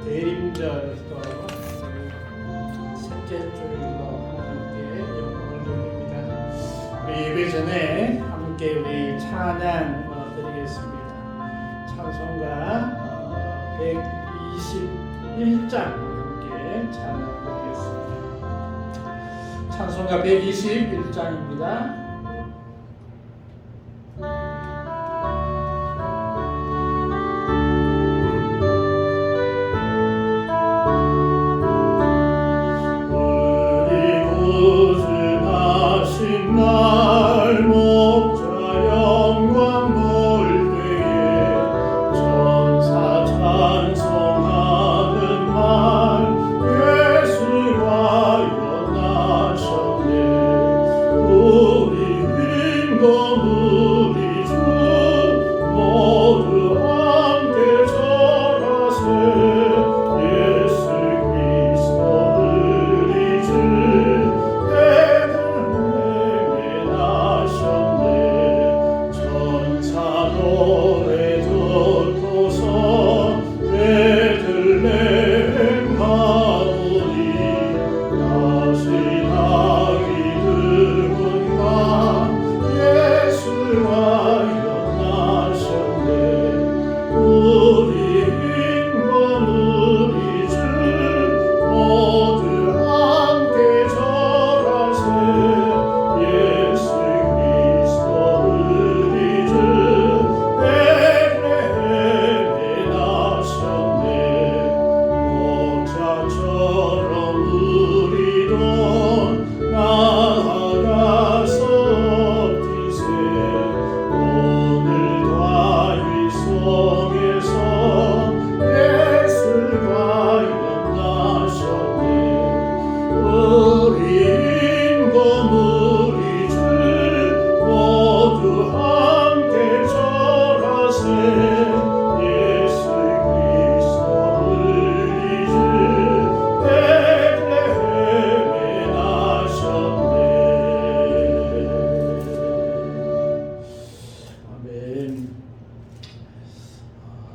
대림절도 셋째 주일로 하나님께 영광을 돌립니다. 우리 예배 전에 함께 우리 찬양 드리겠습니다. 찬송가 121장 함께 찬양 드리겠습니다. 찬송가 121장입니다.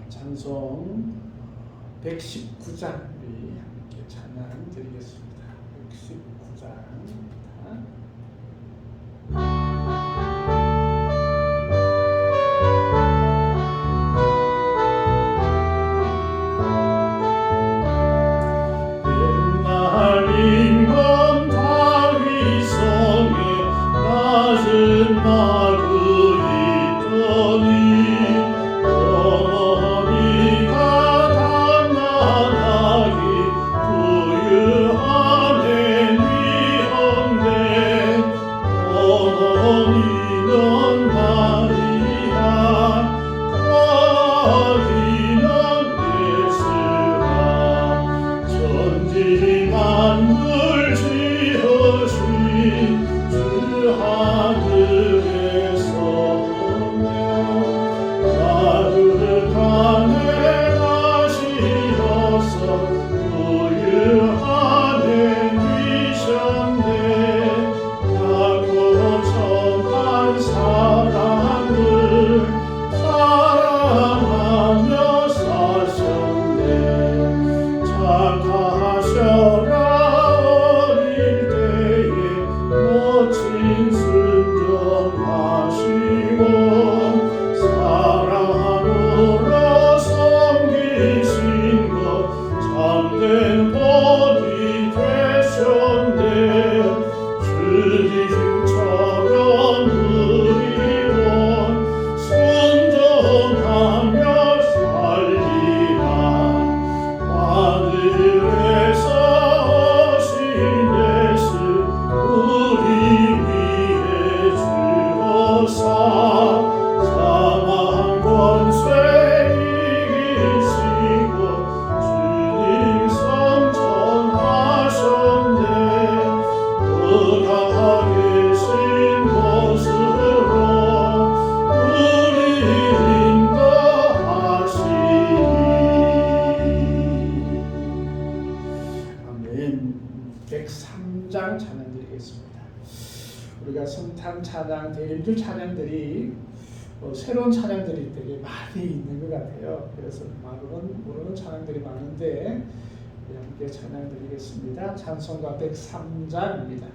찬송 119장 우리 함께 찬양 드리겠습니다. 119장 우리가 성탄 찬양, 대림절 찬양들이 새로운 찬양들이 되게 많이 있는 것 같아요. 그래서 모르는 찬양들이 많은데 함께 찬양 드리겠습니다. 찬송가 103장입니다.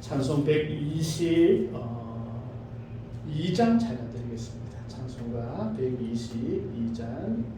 찬송 122장 찬양 드리겠습니다. 찬송가 122장입니다.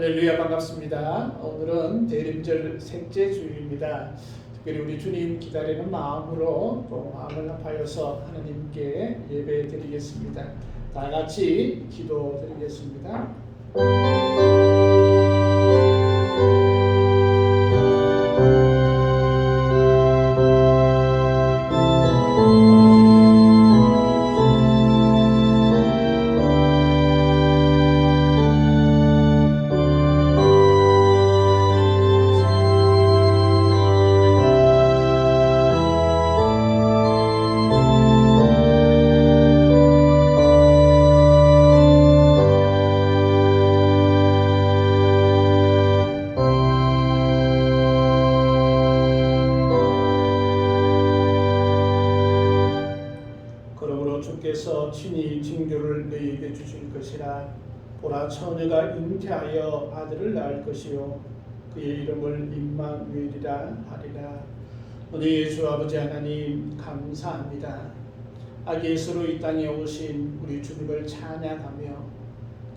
할렐루야, 반갑습니다. 오늘은 대림절 셋째 주일입니다. 특별히 우리 주님 기다리는 마음으로 또 마음을 합하여서 하나님께 예배 드리겠습니다. 다 같이 기도 드리겠습니다. 주께서 친히 징조를 너희에게 주실 것이라. 보라, 처녀가 잉태하여 아들을 낳을 것이요 그의 이름을 임마누엘이라 하리라. 우리 주 아버지 하나님, 감사합니다. 아기 예수로 이 땅에 오신 우리 주님을 찬양하며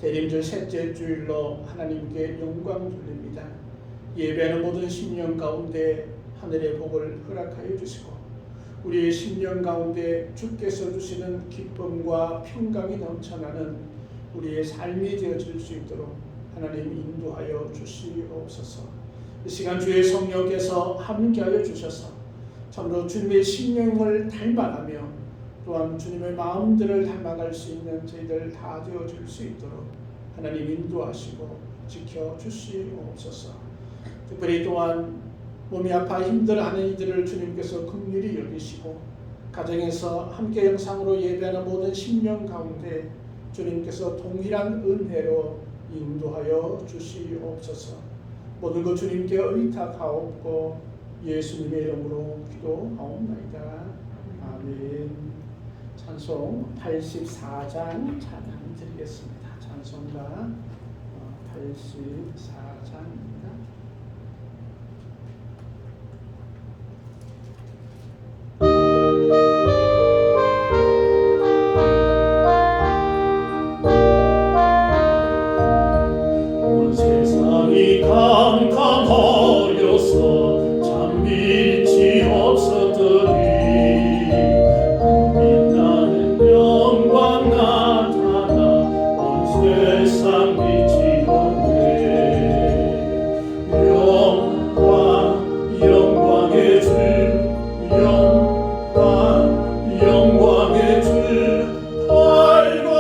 대림절 셋째 주일로 하나님께 영광 돌립니다. 예배하는 모든 심령 가운데 하늘의 복을 허락하여 주시고 우리의 심령 가운데 주께서 주시는 기쁨과 평강이 넘쳐나는 우리의 삶이 되어질 수 있도록 하나님 인도하여 주시옵소서. 이 시간 주의 성령께서 함께하여 주셔서 참으로 주님의 심령을 닮아가며 또한 주님의 마음들을 닮아갈 수 있는 저희들 다 되어질 수 있도록 하나님 인도하시고 지켜주시옵소서. 특별히 또한 몸이 아파 힘들어하는 이들을 주님께서 긍휼히 여기시고 가정에서 함께 영상으로 예배하는 모든 심령 가운데 주님께서 동일한 은혜로 인도하여 주시옵소서. 모든 것 주님께 의탁하옵고 예수님의 이름으로 기도하옵나이다. 아멘. 찬송 84장 찬양 드리겠습니다. 찬송가 84장입니다. 세상이 캄캄하여서 잠빛이 없었더니 빛나는 영광 나타나 온 세상 빛이 오네. 영광의 주, 영광의 주 발광거리네.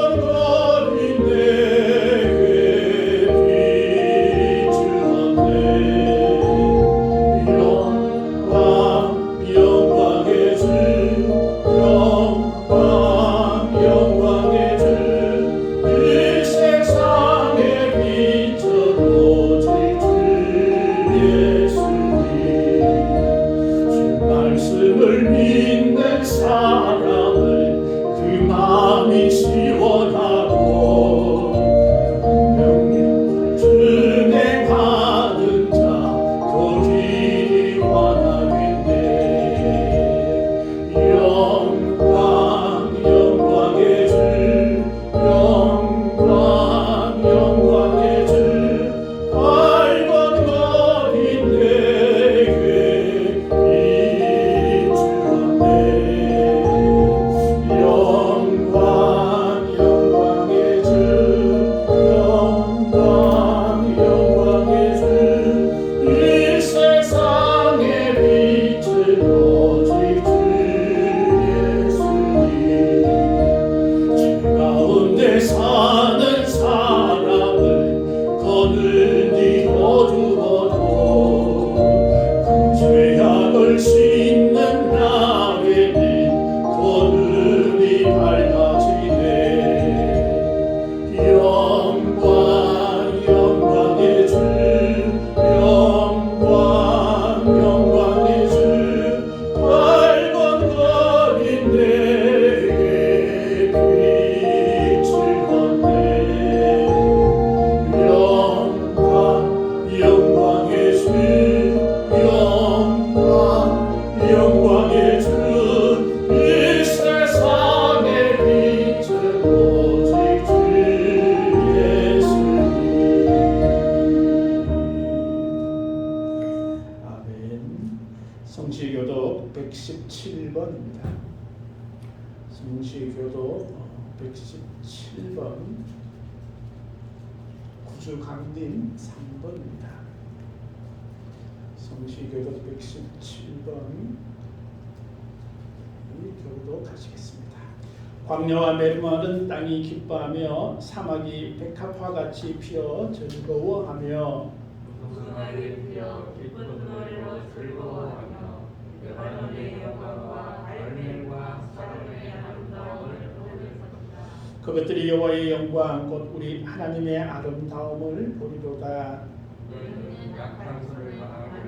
111번입니다. 성시교도 117번, 구주강림 3번입니다. 성시교도 117번 이 교도 가시겠습니다. 광야와 메르마른 땅이 기뻐하며 사막이 백합화 같이 피어 즐거워하며 무궁화를 피어 기쁜 노래로 즐거워하며 레바논의 영광과 갈멜과 사론의 아름다움을 보리로다. 그것들이 여호와의 영광 곧 우리 하나님의 아름다움을 보리로다. 너희는 약한 손을 강하며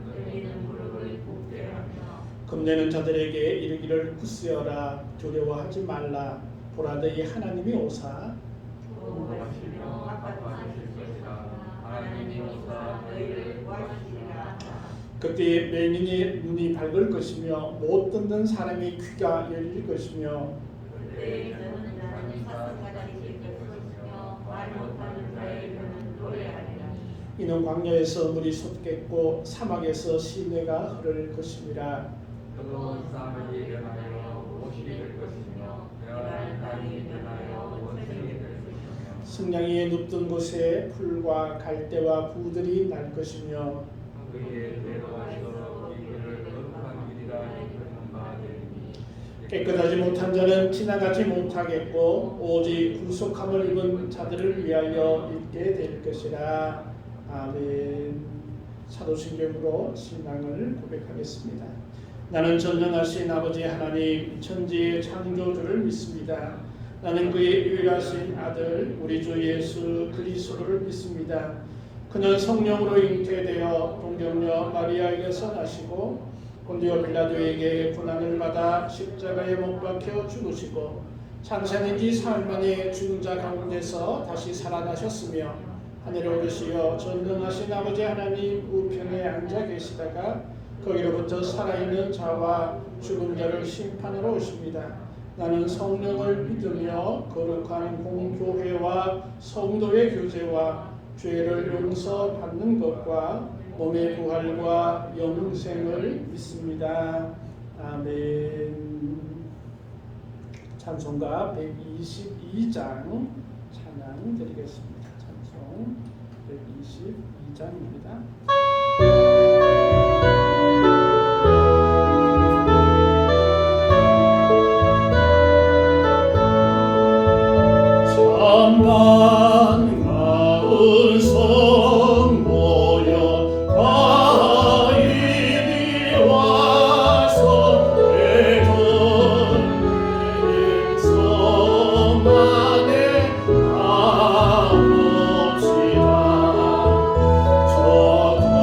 떨리는 무릎을 굽게 하며 겁내는 자들에게 이르기를 굳세어라 두려워하지 말라 보라 너희 하나님이 오사 보호하시며 아파하실 것이라. 하나님이 오사 너희를 구하시리라. 그때 맹인의 눈이 밝을 것이며 못 듣는 사람의 귀가 열릴 것이며 그때 듣는 자는 사슴같이 될 것이며 말 못하는 자의 혀는 노래하리라. 이는 광야에서 물이 솟겠고 사막에서 시내가 흐를 것이니라. 뜨거운 사막이 변하여 옷이 될 것이며 메마른 땅이 변하여 원색이 될 것이며 승냥이의 눕던 곳에 풀과 갈대와 부들이 날 것이며 그의 대로에서 이 길을 거룩한 길이라 이르는 바 되리니 깨끗하지 못한 자는 지나가지 못하겠고 오직 구속함을 입은 자들을 위하여 있게 될 것이라. 아멘. 사도신경으로 신앙을 고백하겠습니다. 나는 전능하신 아버지 하나님 천지의 창조주를 믿습니다. 나는 그의 유일하신 아들 우리 주 예수 그리스도를 믿습니다. 그는 성령으로 잉태되어 동정녀 마리아에게서 나시고 본디오 빌라도에게 고난을 받아 십자가에 못 박혀 죽으시고 장사된 지 사흘 만에 죽은 자 가운데서 다시 살아나셨으며 하늘에 오르시어 전능하신 아버지 하나님 우편에 앉아 계시다가 거기로부터 살아있는 자와 죽은 자를 심판하러 오십니다. 나는 성령을 믿으며 거룩한 공교회와 성도의 교제와 죄를 용서받는 것과 몸의 부활과 영생을 믿습니다. 아멘. 찬송가 122장 찬양 드리겠습니다. 찬송 122장입니다. 참 반가운 성 모여 다 이리 와서 내 전의 성 안에 가봅시다. 저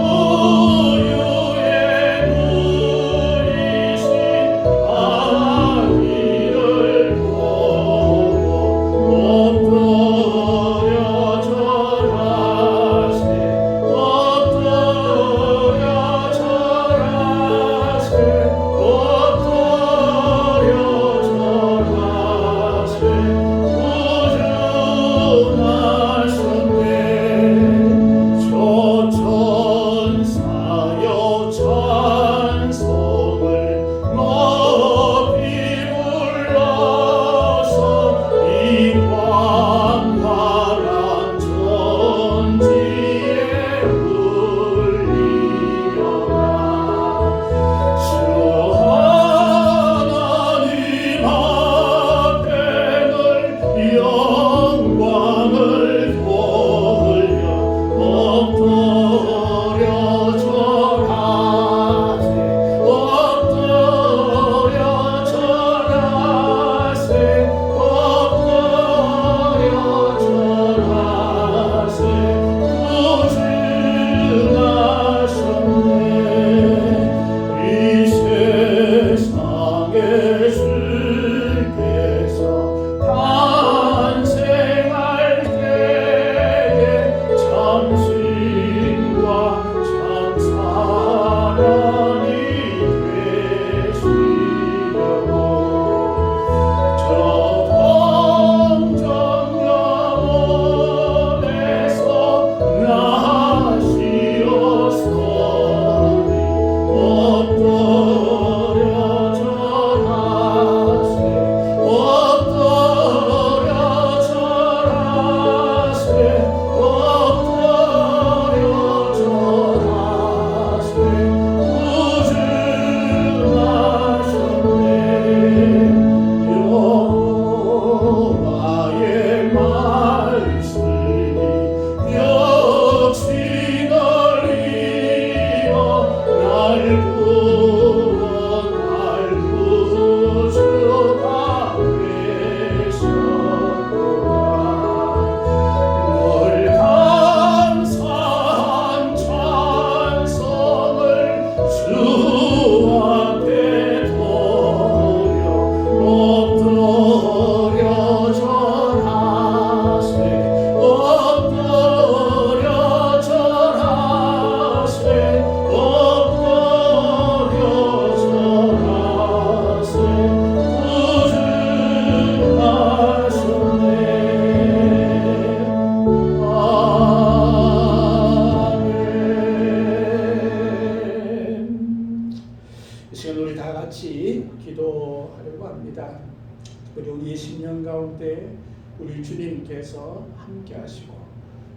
특별히 우리의 심령 가운데 우리 주님께서 함께 하시고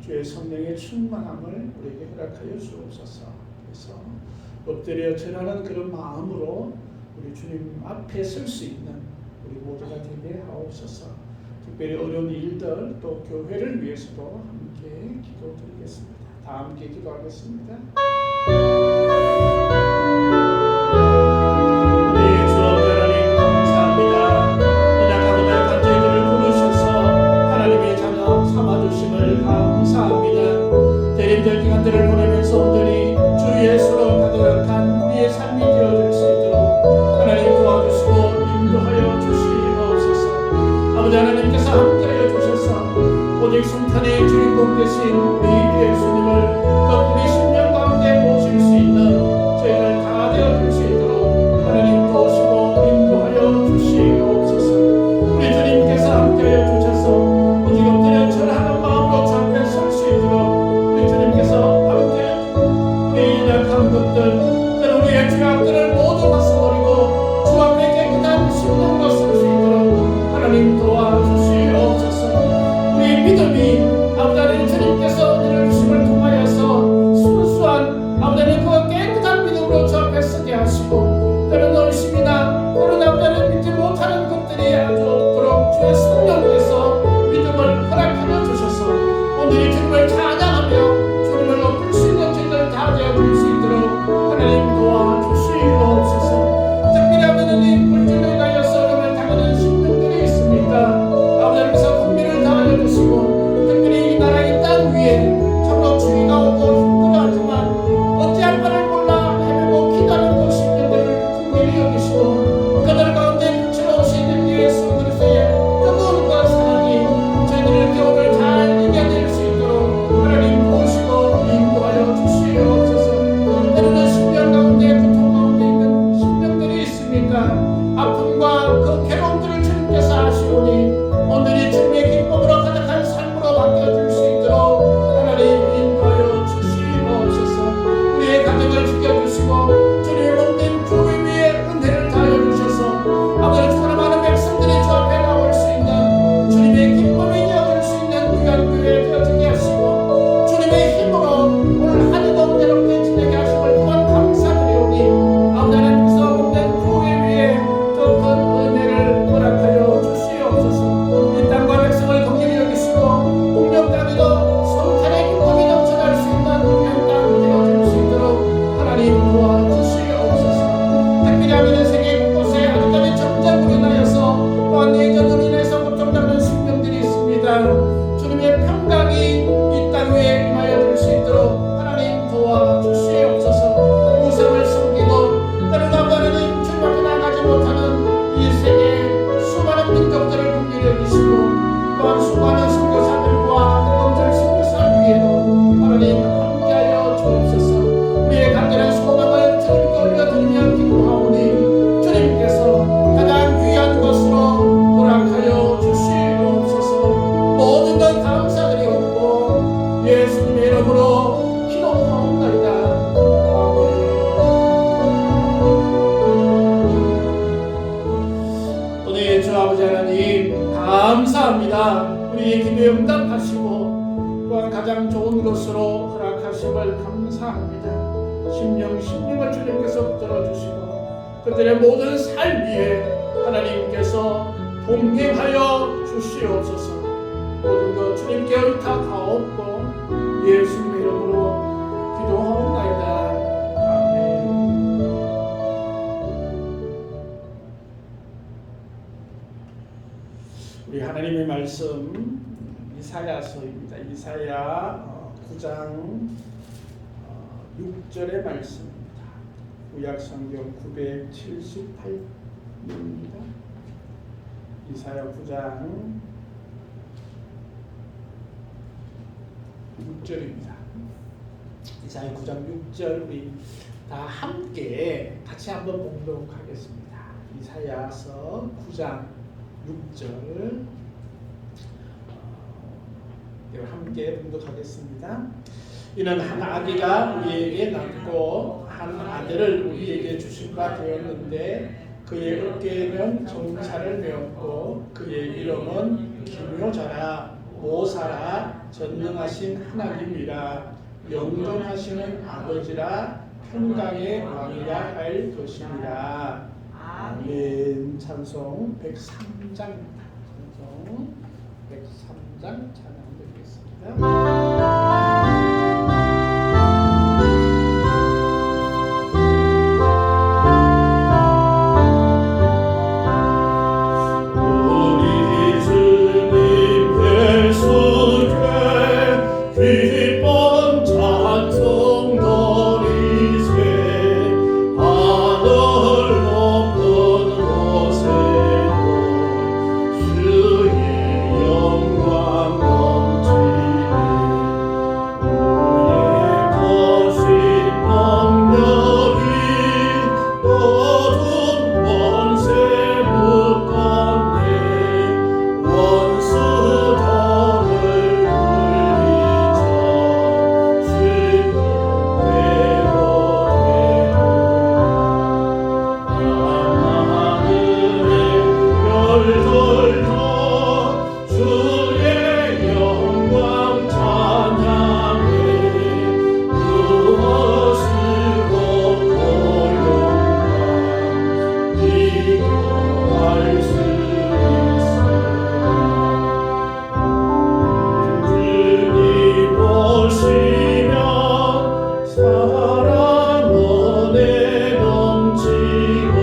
주의 성령의 충만함을 우리에게 허락하여 주옵소서. 그래서 엎드려 절하는 그런 마음으로 우리 주님 앞에 설 수 있는 우리 모두가 되게 하옵소서. 특별히 어려운 일들 또 교회를 위해서도 함께 기도드리겠습니다. 다 함께 기도하겠습니다. 대림절 기간들을 보내면서 온전히 주 예수로 가득한 우리의 삶이 되어질 수 있도록 하나님 도와주시고 인도하여 주시옵소서. 아버지 하나님께서 함께하여 주셔서 오직 성탄의 주인공 되신 우리 예수님을 또 우리 심령 가운데 모실 수 있는 저희들 다 되어줄 수 있도록 하나님 도우시고 인도하여 주시옵소서. 우리 주님께서 함께하여 주셔서 오직 엎드려 절하는 마음으로 주 앞에 설 수 있도록 주님께서 함께 우리 약한 것들 때로 우리의 죄악들을 모두 벗어버리고 주 앞에 깨끗한 심령으로 설 수 있도록 하나님 도와주시옵소서. 우리 믿음이 아버지 하나님 주님께서 은혜를 주심을 통하여서 순수한 아버지 하나님 그 깨끗한 믿음으로 주 앞에 서게 하시고 때로는 의심이나 때로는 아버지 하나님 믿지 못하는 것들이 아주 없도록 주의 성령께서 믿음을 허락하여 주셔서 오늘 주님을 찬양하며 주님을 높일 수 있는 저희들 다 되어줄 수 있도록 하나님 도와주시옵소서. 특별히 하나님 물질로 인하여서 어려움을 당하는 심령들이 있습니까? 아버지 하나님께서 긍휼을 다하여 주시고 특별히 이 나라 이 땅 위에 참으로 주의가 오고 힘들어하지만 어찌할 바를 몰라 헤매고 기다리는 그 심령들을 긍휼히 여기시고 그들 가운데 빛으로 오시는 예수 그리스도의 뜨거움과 사랑이 저희들의 겨울을 잘 이겨낼 수 있도록 하나님 도우시고 인도하여 주시옵소서. 때로는 심령 가운데 고통 가운데 있는 심령들이 있습니까? 아픔과 그 괴로움들을 주님께서 아시오니 오늘이 주님의 기쁨으로 가득한 삶으로 바뀌어질 수 있도록 하나님 인도하여 주시옵소서. 우리의 가정을 지켜주시고 주님의 몸된 교회 위에 은혜를 다하여 주셔서 아버지 주나 많은 백성들이 주 앞에 나올 수 있는 주님의 기쁨이 되어줄 수 있는 귀한 교회 되어지게 하시고 주님의 힘으로 오늘 한 해도 은혜롭게 지내게 하심을 또한 감사드리오니 아버지 하나님께서 몸된 교회 위에 더 큰 은혜를 허락하여 주시옵소서. 이 땅과 백성을 긍휼히 여기시고 북녘 땅에도 성탄의 기쁨이 넘쳐날 수 있는 귀한 땅 되어줄 수 있도록 하나님 도와주시옵소서. 특별히 하나님 세계 곳곳에 아직까지 정전으로 인하여서 또한 예전으로 인해서 고통받는 심령들이 있습니다. 주님의 평강이 이 땅 위에 임하여 줄 수 있도록 하나님 도와주시옵소서. 우상을 섬기고 때로는 하나님 주님 앞에 나가지 못하는 이 세계 수많은 민족들을 긍휼히 여기시고 또한 수많은 선교사들과 검절 선교사 위에도 하나님 함께하여 주옵소서. 우리의 간절한 소망을 주님께 올려드리며 기도하오니 주님께서 가장 귀한 것으로 허락하여 주시옵소서. 모든 것 감사드리옵고 예수님의 이름으로 기도하옵나이다. 아멘. 오늘 주 아버지 하나님 감사합니다. 우리의 기도에 응답하시고 또한 가장 좋은 것으로 허락하심을 감사합니다. 심령을 주님께서 들어주시고 그들의 모든 삶 위에 하나님께서 동행하여 주시옵소서. 모든 것 주님께 의탁하옵고 예수님의 이름으로 기도하옵나이다. 아멘. 우리 하나님의 말씀 이사야서입니다. 이사야 9장 6절의 말씀입니다. 구약성경 978면입니다. 이사야 9장 6절입니다. 이사야 9장 6절 우리 다 함께 같이 한번 봉독하겠습니다. 이사야서 9장 6절 함께 봉독하겠습니다. 이는 한 아기가 우리에게 낳고 한 아들을 우리에게 주신 바 되었는데 그의 어깨에는 정사를 메었고 그의 이름은 기묘자라 모사라 전능하신 하나님이라 영존하시는 아버지라 평강의 왕이라 할 것입니다. 아멘. 찬송 103장 찬송 103장 찬양 드리겠습니다. 우리 주님 예수께 기쁨 찬송 드리세 하늘 높은 곳에도 주의 영광 넘치네 우리의 거신 능력이 모든 원세 묶었네 원수들을 물리쳐 주님 대로 하늘의 별들도 주의 영광 찬양해 무엇으로 고용감 비교할 수 있으나 주님 오시면 사랑 은혜 넘치고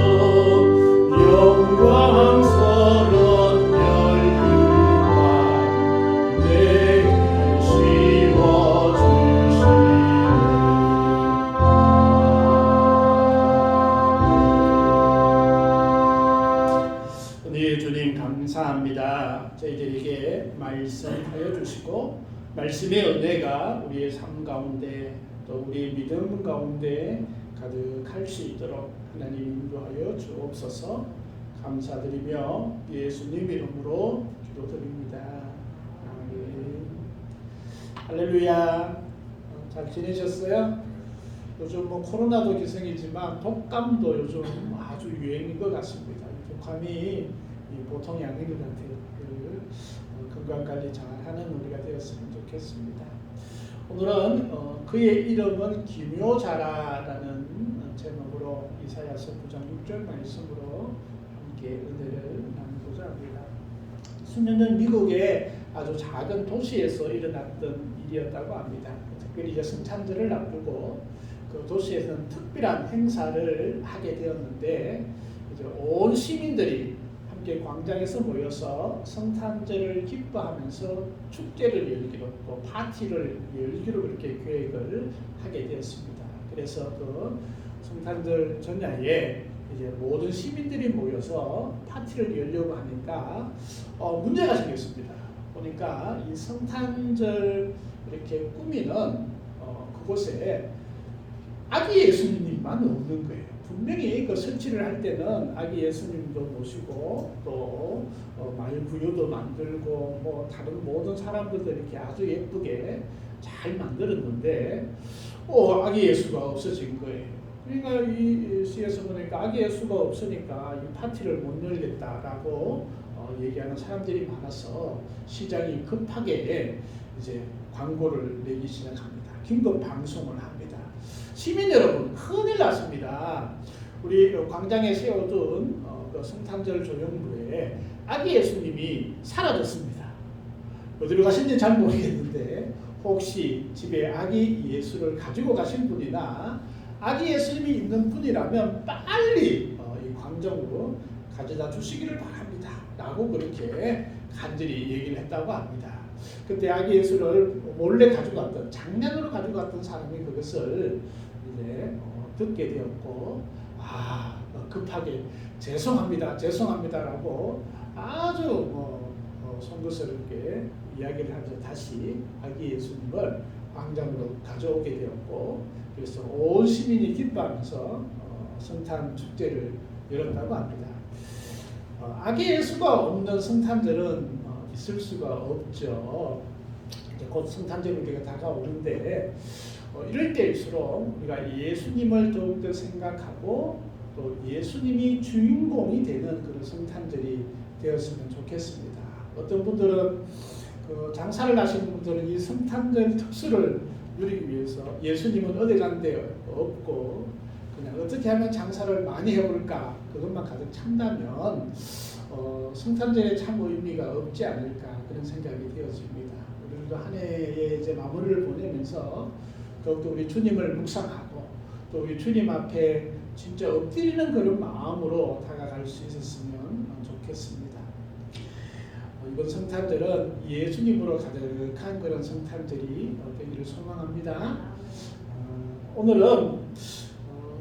영광스런 열유가 내게 씌워주시네. 은혜의 주님 감사합니다. 저희들에게 말씀하여 주시고 말씀의 은혜가 우리의 삶 가운데 또 우리의 믿음 가운데 가득할 수 있도록 하나님 인도하여 주옵소서. 감사드리며 예수님 이름으로 기도드립니다. 아멘. 할렐루야. 잘 지내셨어요? 요즘 뭐 코로나도 기승이지만 독감도 요즘 아주 유행인 것 같습니다. 독감이 보통이 아닌 것 같아요. 건강관리 잘하는 우리가 되었으면 좋겠습니다. 오늘은 그의 이름은 기묘자라라는 제목으로 이사야서 9장 6절 말씀으로 함께 은혜를 나누고자 합니다. 수년 전 미국의 아주 작은 도시에서 일어났던 일이었다고 합니다. 특별히 이제 성찬절을 앞두고 그 도시에서는 특별한 행사를 하게 되었는데 이제 온 시민들이 함께 광장에서 모여서 성탄절을 기뻐하면서 축제를 열기로 또 파티를 열기로 그렇게 계획을 하게 되었습니다. 그래서 그 성탄절 전야에 이제 모든 시민들이 모여서 파티를 열려고 하니까 문제가 생겼습니다. 보니까 이 성탄절 이렇게 꾸미는 그곳에 아기 예수님만 없는 거예요. 분명히 그 설치를 할 때는 아기 예수님도 모시고 또 말구유도 만들고 뭐 다른 모든 사람들도 이렇게 아주 예쁘게 잘 만들었는데 아기 예수가 없어진 거예요. 그러니까 이 시에서 보니까 아기 예수가 없으니까 이 파티를 못 열겠다라고 얘기하는 사람들이 많아서 시장이 급하게 이제 광고를 내기 시작합니다. 긴급 방송을 합니다. 시민 여러분, 큰일 났습니다. 우리 광장에 세워둔 그 성탄절 조형물에 아기 예수님이 사라졌습니다. 어디로 가신지 잘 모르겠는데 혹시 집에 아기 예수를 가지고 가신 분이나 아기 예수님이 있는 분이라면 빨리 이 광장으로 가져다 주시기를 바랍니다. 라고 그렇게 간절히 얘기를 했다고 합니다. 그때 아기 예수를 몰래 가져갔던, 장난으로 가져갔던 사람이 그것을 이제 듣게 되었고, 급하게 죄송합니다라고 아주 송구스럽게 이야기를 하면서 다시 아기 예수님을 광장으로 가져오게 되었고, 그래서 온 시민이 기뻐하면서 성탄 축제를 열었다고 합니다. 아기 예수가 없는 성탄절은 있을 수가 없죠. 이제 곧 성탄절 우리가 다가오는데 이럴 때일수록 우리가 예수님을 더욱더 생각하고 또 예수님이 주인공이 되는 그런 성탄절이 되었으면 좋겠습니다. 어떤 분들은 그 장사를 하시는 분들은 이 성탄절 특수를 누리기 위해서 예수님은 어디 간 데 없고 그냥 어떻게 하면 장사를 많이 해볼까 그것만 가득 찬다면 성탄절에 참 의미가 없지 않을까 그런 생각이 되어집니다. 우리도 한 해의 이제 마무리를 보내면서 더욱더 우리 주님을 묵상하고 또 우리 주님 앞에 진짜 엎드리는 그런 마음으로 다가갈 수 있었으면 좋겠습니다. 이번 성탄절은 예수님으로 가득한 그런 성탄절이 되기를 소망합니다. 오늘은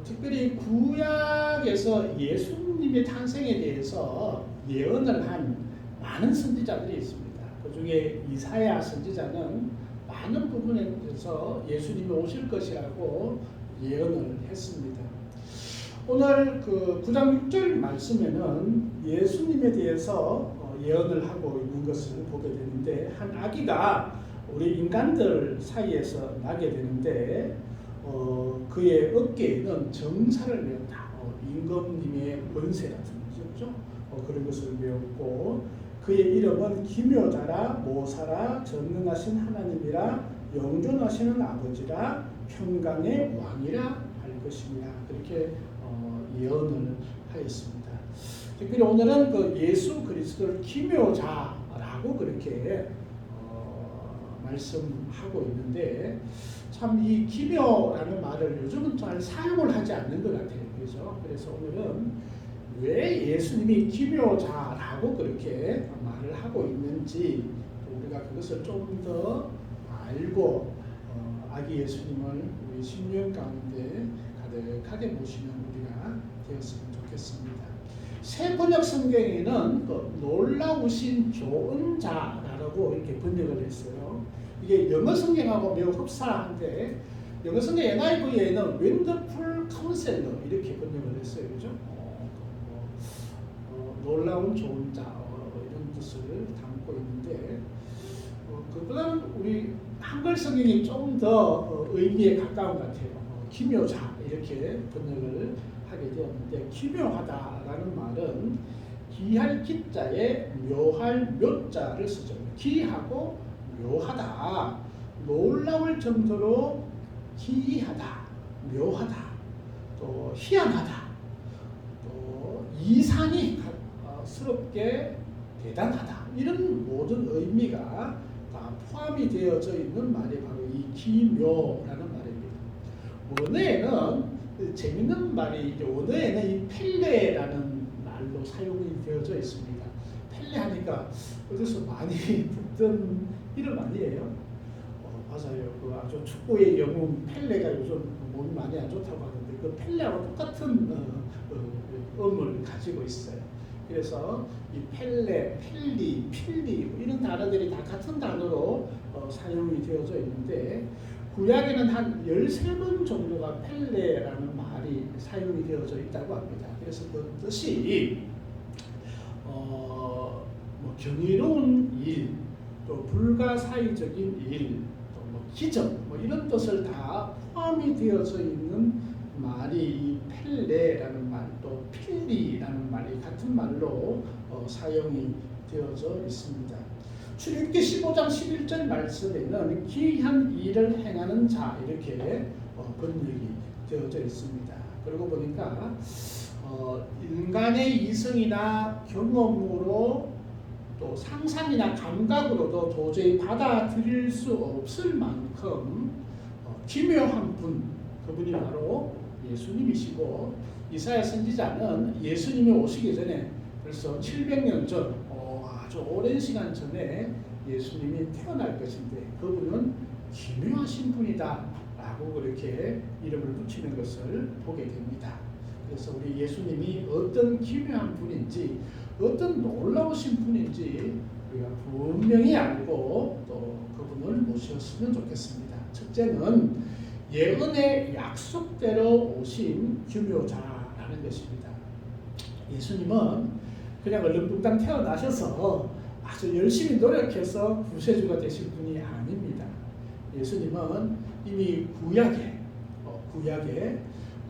특별히 구약에서 예수님의 탄생에 대해서 예언을 한 많은 선지자들이 있습니다. 그 중에 이사야 선지자는 많은 부분에 대해서 예수님이 오실 것이라고 예언을 했습니다. 오늘 그 9장 6절 말씀에는 예수님에 대해서 예언을 하고 있는 것을 보게 되는데 한 아기가 우리 인간들 사이에서 나게 되는데 그의 어깨에는 정사를 메었다. 임금님의 권세 같은 거죠. 그런 것을 메었고 그의 이름은 기묘자라 모사라 전능하신 하나님이라 영존하시는 아버지라 평강의 왕이라 할 것이니라. 그렇게 예언을 하였습니다. 특별히 오늘은 그 예수 그리스도를 기묘자라고 그렇게 말씀하고 있는데 참 이 기묘라는 말을 요즘은 잘 사용을 하지 않는 것 같아요. 그렇죠? 그래서 오늘은 왜 예수님이 기묘자라고 그렇게 말을 하고 있는지 우리가 그것을 좀 더 알고 아기 예수님을 우리 심령 가운데 가득하게 모시는 우리가 되었으면 좋겠습니다. 새 번역 성경에는 놀라우신 좋은 자라고 이렇게 번역을 했어요. 이게 영어 성경하고 매우 흡사한데 영어 성경 NIV에는 Wonderful Counselor 이렇게 번역을 했어요. 그죠? 놀라운 좋은 자 이런 뜻을 담고 있는데 그보다는 우리 한글 성경이 좀 더 의미에 가까운 것 같아요. 기묘자 이렇게 번역을 하게 되었는데 기묘하다라는 말은 기할 기자에 묘할 묘자를 쓰죠. 기하고 묘하다, 놀라울 정도로 기이하다, 묘하다, 또 희한하다, 또 이상이 스럽게 대단하다 이런 모든 의미가 다 포함이 되어져 있는 말이 바로 이 기묘라는 말입니다. 원어에는 재밌는 말이 원어에는 이 펠레라는 말로 사용이 되어져 있습니다. 펠레 하니까 어디서 많이 듣던 이름 아니에요? 맞아요. 그 아주 축구의 영웅 펠레가 요즘 몸이 많이 안 좋다고 하는데 그 펠레하고 똑같은 음을 가지고 있어요. 그래서 이 펠레, 펠리, 필리 이런 단어들이 다 같은 단어로 사용이 되어져 있는데 구약에는 한 13번 정도가 펠레라는 말이 사용이 되어져 있다고 합니다. 그래서 그 뜻이 뭐 경이로운 일, 또 불가사의적인 일, 또 뭐 기적, 뭐 이런 뜻을 다 포함이 되어져 있는 말이 이 펠레라는 말, 또 필리라는 말이 같은 말로 사용이 되어져 있습니다. 출애굽기 15장 11절 말씀에는 기이한 일을 행하는 자 이렇게 번역이 되어져 있습니다. 그러고 보니까 인간의 이성이나 경험으로 또 상상이나 감각으로도 도저히 받아들일 수 없을 만큼 기묘한 분, 그분이 바로 예수님이시고 이사야 선지자는 예수님이 오시기 전에 벌써 700년 전 아주 오랜 시간 전에 예수님이 태어날 것인데 그분은 기묘하신 분이다 라고 그렇게 이름을 붙이는 것을 보게 됩니다. 그래서 우리 예수님이 어떤 기묘한 분인지 어떤 놀라우신 분인지 우리가 분명히 알고 또 그분을 모셨으면 좋겠습니다. 첫째는 예언의 약속대로 오신 기묘자라는 것입니다. 예수님은 그냥 얼렁뚱땅 태어나셔서 아주 열심히 노력해서 구세주가 되신 분이 아닙니다. 예수님은 이미 구약에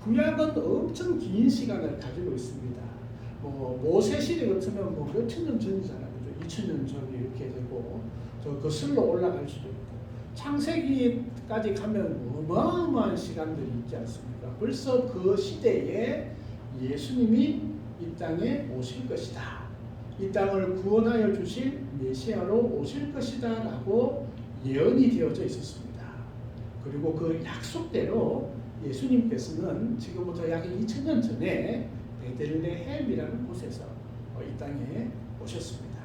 구약은 엄청 긴 시간을 가지고 있습니다. 모세 시대 같으면 몇천 년 전이잖아요. 2000년 전이 이렇게 되고 저 거슬러 올라갈 수도 있고 창세기까지 가면 어마어마한 시간들이 있지 않습니까? 벌써 그 시대에 예수님이 이 땅에 오실 것이다. 이 땅을 구원하여 주실 메시아로 오실 것이다 라고 예언이 되어져 있었습니다. 그리고 그 약속대로 예수님께서는 지금부터 약 2000년 전에 베들레헴이라는 곳에서 이 땅에 오셨습니다.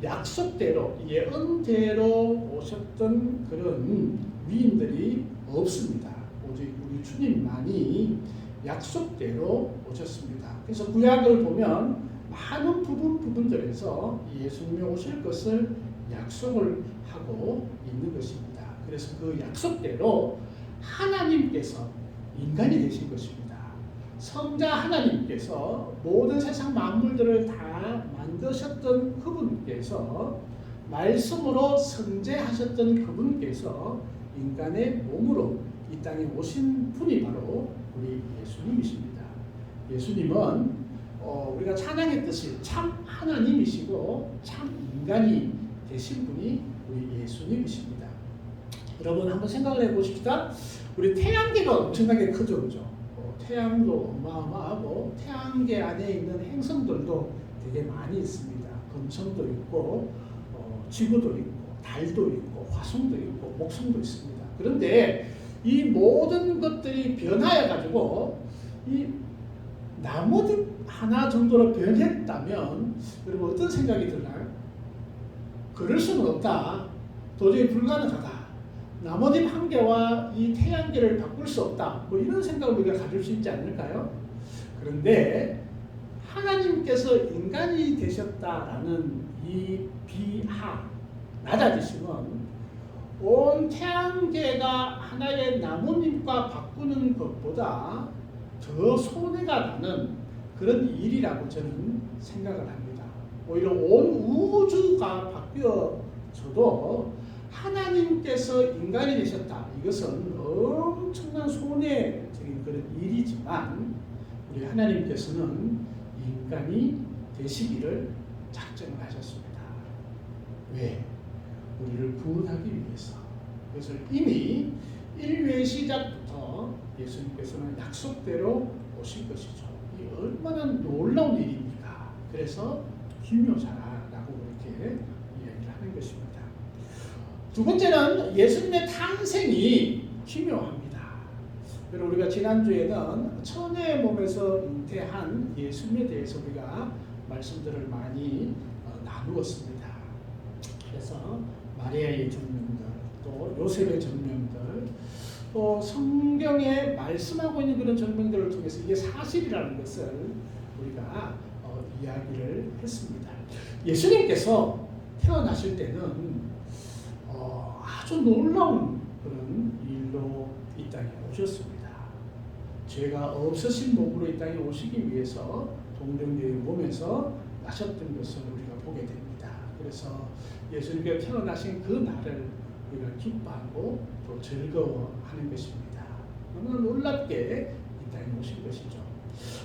약속대로 예언대로 오셨던 그런 위인들이 없습니다. 오직 우리 주님만이 약속대로 오셨습니다. 그래서 구약을 보면 많은 부분들에서 예수님이 오실 것을 약속을 하고 있는 것입니다. 그래서 그 약속대로 하나님께서 인간이 되신 것입니다. 성자 하나님께서 모든 세상 만물들을 다 만드셨던 그분께서 말씀으로 선재하셨던 그분께서 인간의 몸으로 이 땅에 오신 분이 바로 우리 예수님이십니다. 예수님은 우리가 찬양했듯이 참 하나님이시고 참 인간이 되신 분이 우리 예수님이십니다. 여러분 한번 생각을 해보십시다. 우리 태양계가 엄청나게 크죠, 그죠? 태양도 어마어마하고 태양계 안에 있는 행성들도 되게 많이 있습니다. 금성도 있고 지구도 있고 달도 있고 화성도 있고 목성도 있습니다. 그런데 이 모든 것들이 변하여 가지고 이 나뭇잎 하나 정도로 변했다면 여러분 어떤 생각이 들나요? 그럴 수는 없다. 도저히 불가능하다. 나뭇잎 한 개와 이 태양계를 바꿀 수 없다. 이런 생각을 우리가 가질 수 있지 않을까요? 그런데 하나님께서 인간이 되셨다라는 이 비하, 낮아지심은 온 태양계가 하나의 나뭇잎과 바꾸는 것보다 더 손해가 나는 그런 일이라고 저는 생각을 합니다. 오히려 온 우주가 바뀌어져도 하나님께서 인간이 되셨다. 이것은 엄청난 손해적인 그런 일이지만 우리 하나님께서는 인간이 되시기를 작정을 하셨습니다. 왜? 우리를 구원하기 위해서. 그것을 이미 인류의 시작부터 예수님께서는 약속대로 오실 것이죠. 이 얼마나 놀라운 일입니까? 그래서 기묘자라고 그렇게 이야기를 하는 것입니다. 두 번째는 예수님의 탄생이 기묘합니다. 그리고 우리가 지난주에는 천의 몸에서 잉태한 예수님에 대해서 우리가 말씀들을 많이 나누었습니다. 그래서 마리아의 정명들, 또 요셉의 정명들, 또 성경에 말씀하고 있는 그런 정명들을 통해서 이게 사실이라는 것을 우리가 이야기를 했습니다. 예수님께서 태어나실 때는 아주 놀라운 그런 일로 이 땅에 오셨습니다. 죄가 없으신 몸으로 이 땅에 오시기 위해서 동정녀의 몸에서 나셨던 것을 우리가 보게 됩니다. 그래서 예수님께 태어나신 그 날을 우리가 기뻐하고 또 즐거워하는 것입니다. 너무나 놀랍게 이 땅에 오신 것이죠.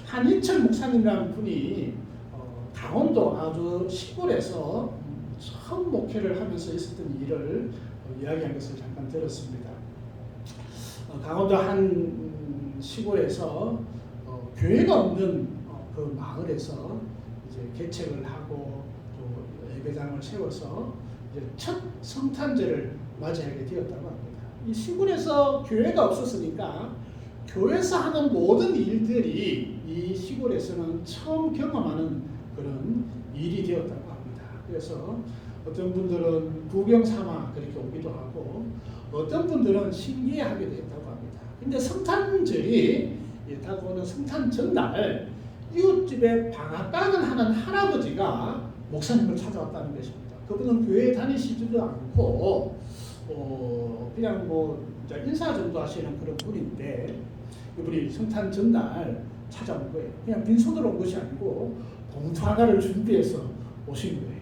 한인철 목사님이라는 분이 강원도 아주 시골에서 처음 목회를 하면서 있었던 일을 이야기한 것을 잠깐 들었습니다. 강원도 한 시골에서 교회가 없는 그 마을에서 이제 개척을 하고 또 예배당을 세워서 이제 첫 성탄절을 맞이하게 되었다고 합니다. 이 시골에서 교회가 없었으니까 교회에서 하는 모든 일들이 이 시골에서는 처음 경험하는 그런 일이 되었다고 합니다. 그래서 어떤 분들은 구경 삼아 그렇게 오기도 하고 어떤 분들은 신기해하게 되었다고 합니다. 근데 성탄절이 다가오는 성탄 전날 이웃집에 방앗간을 하는 할아버지가 목사님을 찾아왔다는 것입니다. 그분은 교회에 다니시지도 않고 그냥 인사 정도 하시는 그런 분인데 이분이 성탄 전날 찾아온 거예요. 그냥 빈손으로 온 것이 아니고 봉투 하나를 준비해서 오신 거예요.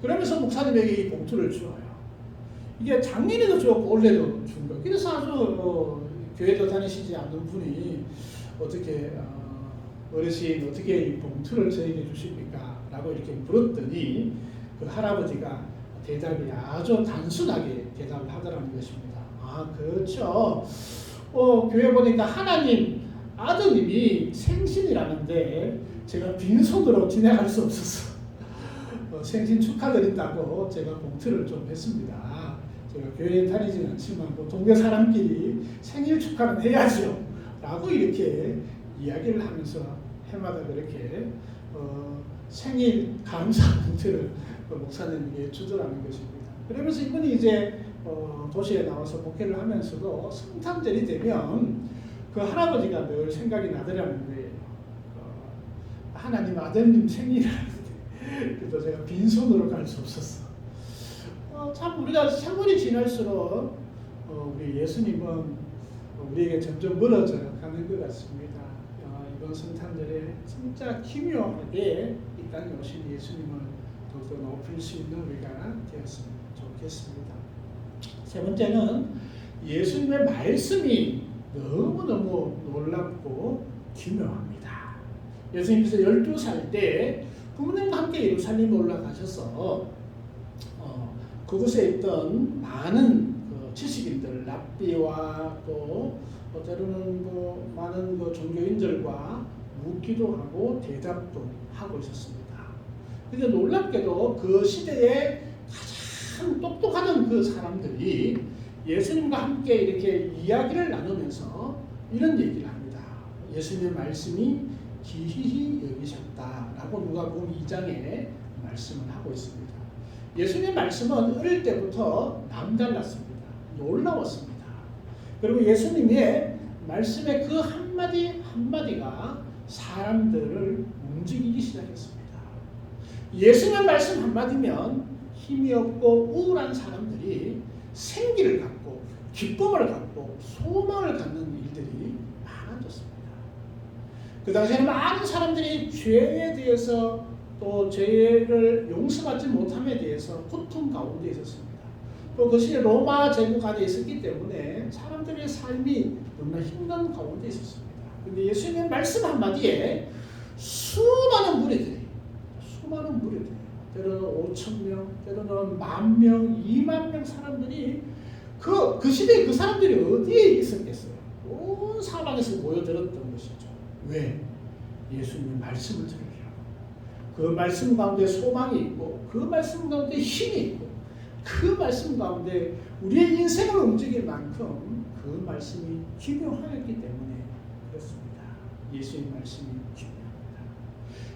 그러면서 목사님에게 이 봉투를 주어요. 이게 작년에도 주었고 올해도 준 거예요. 그래서 아주 교회도 다니시지 않는 분이 어떻게 어르신 어떻게 이 봉투를 저에게 주십니까? 라고 이렇게 물었더니 그 할아버지가 대답이 아주 단순하게 대답을 하더라는 것입니다. 아, 그렇죠. 교회 보니까 하나님 아드님이 생신이라는데 제가 빈손으로 지나갈 수 없어서 생신 축하드린다고 제가 봉투를 좀 했습니다. 제가 교회에 다니지는 않지만 뭐 동네 사람끼리 생일 축하는 해야죠. 라고 이렇게 이야기를 하면서 해마다 그렇게 생일 감사 봉투를 목사님에게 주더라는 것입니다. 그러면서 이분이 이제 도시에 나와서 목회를 하면서도 성탄절이 되면 그 할아버지가 늘 생각이 나더라는 거예요. 하나님 아드님 생일이라는데 그래도 제가 빈손으로 갈 수 없었어. 참 우리가 세월이 지날수록 우리 예수님은 우리에게 점점 멀어져 가는 것 같습니다. 이번 성탄절에 진짜 기묘하게 이 땅에 오신 예수님을 더욱더 높일 수 있는 우리가 되었으면 좋겠습니다. 세 번째는 예수님의 말씀이 너무너무 놀랍고 기묘합니다. 예수님께서 12살 때 부모님과 함께 예루살렘에 올라가셔서 그곳에 있던 많은 지식인들, 랍비와 또 때로는 많은 종교인들과 묻기도 하고 대답도 하고 있었습니다. 근데 놀랍게도 그 시대에 가장 똑똑한 그 사람들이 예수님과 함께 이렇게 이야기를 나누면서 이런 얘기를 합니다. 예수님의 말씀이 기이히 여기셨다라고 누가복음 2장에 말씀을 하고 있습니다. 예수님의 말씀은 어릴 때부터 남달랐습니다. 놀라웠습니다. 그리고 예수님의 말씀의 그 한마디 한마디가 사람들을 움직이기 시작했습니다. 예수님의 말씀 한마디면 힘이 없고 우울한 사람들이 생기를 갖고 기쁨을 갖고 소망을 갖는 일들이 많아졌습니다. 그 당시에는 많은 사람들이 죄에 대해서 또 죄를 용서받지 못함에 대해서 고통 가운데 있었습니다. 또 그 시대 로마 제국 안에 있었기 때문에 사람들의 삶이 너무나 힘든 가운데 있었습니다. 그런데 예수님의 말씀 한마디에 수많은 무리들이 때로는 5,000명, 때로는 10,000명, 20,000명 사람들이 그 시대에 그 사람들이 어디에 있었겠어요? 온 사방에서 모여들었던 것이죠. 왜? 예수님의 말씀을 들으려고. 그 말씀 가운데 소망이 있고 그 말씀 가운데 힘이 있고 그 말씀 가운데 우리의 인생을 움직일 만큼 그 말씀이 기묘하였기 때문에 그렇습니다. 예수님의 말씀이 기묘합니다.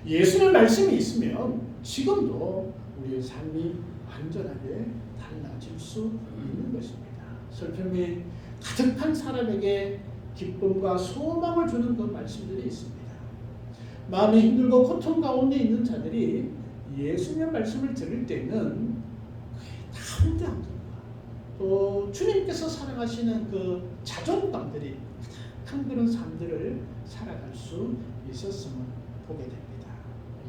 예수님의 말씀이 있으면 지금도 우리의 삶이 완전하게 달라질 수 있는 것입니다. 슬픔이 가득한 사람에게 기쁨과 소망을 주는 그 말씀들이 있습니다. 마음이 힘들고 고통 가운데 있는 자들이 예수님의 말씀을 들을 때는 담대함들과 또 주님께서 사랑하시는 그 자존감들이 가득한 그런 삶들을 살아갈 수 있었음을 보게 됩니다.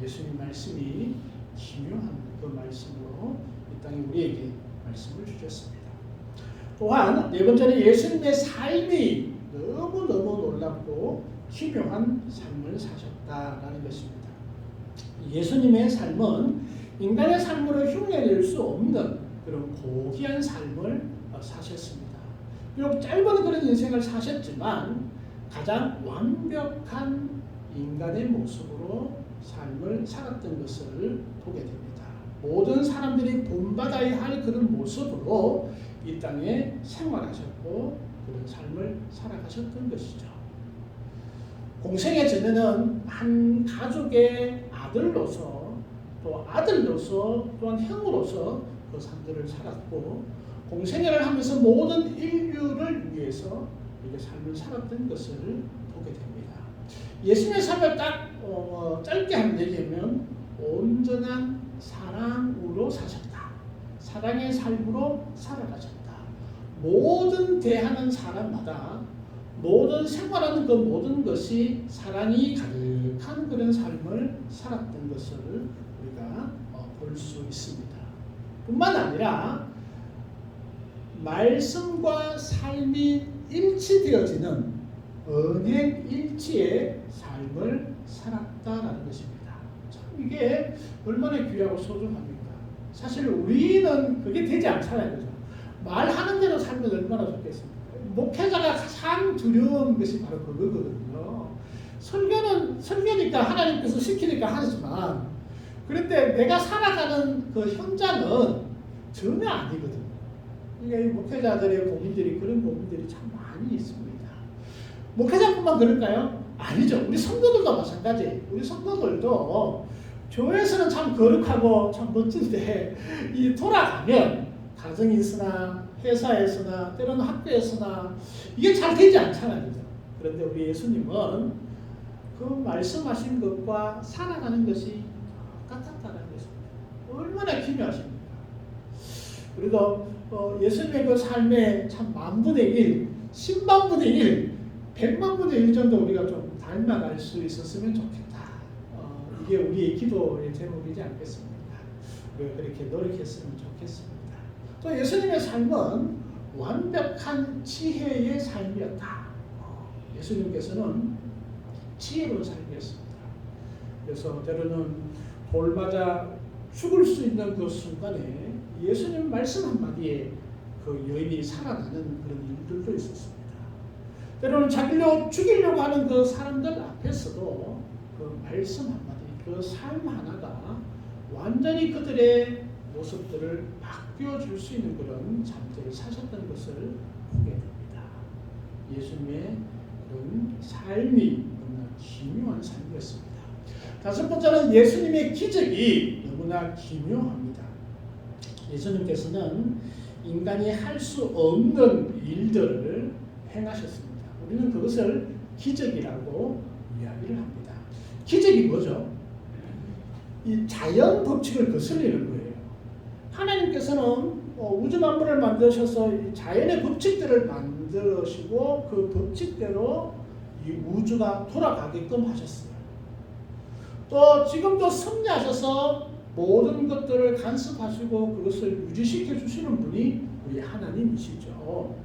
예수님 말씀이 기묘한 그 말씀으로 이 땅에 우리에게 말씀을 주셨습니다. 또한 네 번째는 예수님의 삶이 너무너무 놀랍고 기묘한 삶을 사셨다라는 것입니다. 예수님의 삶은 인간의 삶으로 흉내낼 수 없는 그런 고귀한 삶을 사셨습니다. 비록 짧은 그런 인생을 사셨지만 가장 완벽한 인간의 모습으로 삶을 살았던 것을 보게 됩니다. 모든 사람들이 본받아야 할 그런 모습으로 이 땅에 생활하셨고 그런 삶을 살아가셨던 것이죠. 공생애 전에는 한 가족의 아들로서 또 아들로서 또한 형으로서 그 삶들을 살았고 공생애를 하면서 모든 인류를 위해서 이렇게 삶을 살았던 것을 보게 됩니다. 예수님의 삶을 딱 짧게 한번 얘기하면 온전한 사랑으로 사셨다. 사랑의 삶으로 살아가셨다. 모든 대하는 사람마다 모든 생활하는 그 모든 것이 사랑이 가득한 그런 삶을 살았던 것을 우리가 볼 수 있습니다. 뿐만 아니라 말씀과 삶이 일치되어지는 언행일치의 삶을 살았다라는 것입니다. 참 이게 얼마나 귀하고 소중합니까? 사실 우리는 그게 되지 않잖아요. 그죠? 말하는 대로 살면 얼마나 좋겠습니까? 목회자가 가장 두려운 것이 바로 그거거든요. 설교니까 하나님께서 시키니까 하지만 그런데 내가 살아가는 그 현장은 전혀 아니거든요. 그러니까 이 목회자들의 고민들이 그런 고민들이 참 많이 있습니다. 목회자뿐만 그럴까요? 아니죠. 우리 성도들도 마찬가지. 우리 성도들도 교회에서는 참 거룩하고 참 멋진데 이 돌아가면 가정에서나 회사에서나 때로는 학교에서나 이게 잘 되지 않잖아요. 그죠? 그런데 우리 예수님은 그 말씀하신 것과 살아가는 것이 똑같았다는 것입니다. 얼마나 기묘하십니까? 그리고 예수님의 그 삶의 참 만분의 1, 10만분의 1, 100만분의 1 정도 우리가 좀 닮아갈 수 있었으면 좋겠다. 이게 우리의 기도의 제목이지 않겠습니까? 우리가 그렇게 노력했으면 좋겠습니다. 또 예수님의 삶은 완벽한 지혜의 삶이었다. 예수님께서는 지혜로운 삶이었습니다. 그래서 때로는 돌 맞아 죽을 수 있는 그 순간에 예수님 말씀 한마디에 그 여인이 살아나는 그런 일들도 있었습니다. 때로는 자기를 죽이려고 하는 그 사람들 앞에서도 그 말씀 한마디, 그 삶 하나가 완전히 그들의 모습들을 바뀌어줄 수 있는 그런 삶들을 사셨던 것을 보게 됩니다. 예수님의 그런 삶이 너무나 기묘한 삶이었습니다. 다섯 번째는 예수님의 기적이 너무나 기묘합니다. 예수님께서는 인간이 할 수 없는 일들을 행하셨습니다. 우리는 그것을 기적이라고 이야기를 합니다. 기적이 뭐죠? 이 자연 법칙을 거슬리는 거예요. 하나님께서는 우주 만물을 만드셔서 이 자연의 법칙들을 만드시고 그 법칙대로 이 우주가 돌아가게끔 하셨어요. 또 지금도 섭리하셔서 모든 것들을 간섭하시고 그것을 유지시켜 주시는 분이 우리 하나님이시죠.